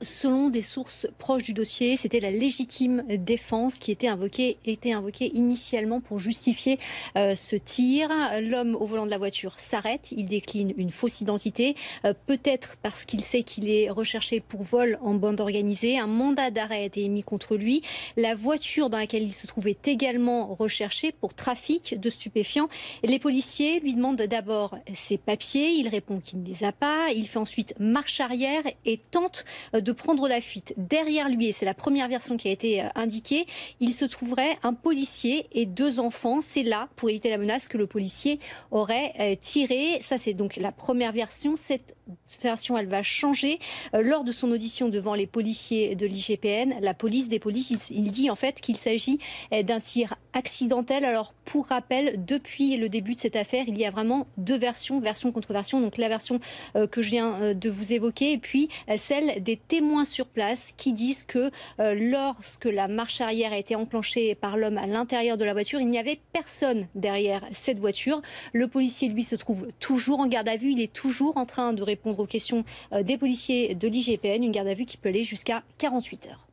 selon des sources proches du dossier, c'était la légitime défense qui était invoquée initialement pour justifier ce tir. L'homme au volant de la voiture s'arrête, il décline une fausse identité, peut-être parce qu'il sait qu'il est recherché pour vol en bande organisée. Un mandat d'arrêt a été émis contre lui. La voiture dans laquelle il se trouvait est également recherchée pour trafic de stupéfiants. Les policiers lui demandent d'abord ses papiers, il répond qu'il ne les a pas, il fait ensuite marche arrière et tente de prendre la fuite. Derrière lui, et c'est la première version qui a été indiquée, il se trouverait un policier et 2 enfants. C'est là, pour éviter la menace, que le policier aurait tiré. Ça, c'est donc la première version. Cette version, elle va changer. Lors de son audition devant les policiers de l'IGPN, la police des polices, il dit en fait qu'il s'agit d'un tir accidentel. Alors, pour rappel, depuis le début de cette affaire, il y a vraiment 2 versions, version contre version. Donc la version que je viens de vous évoquer et puis celle des témoins sur place qui disent que lorsque la marche arrière a été enclenchée par l'homme à l'intérieur de la voiture, il n'y avait personne derrière cette voiture. Le policier, lui, se trouve toujours en garde à vue. Il est toujours en train de répondre aux questions des policiers de l'IGPN. Une garde à vue qui peut aller jusqu'à 48 heures.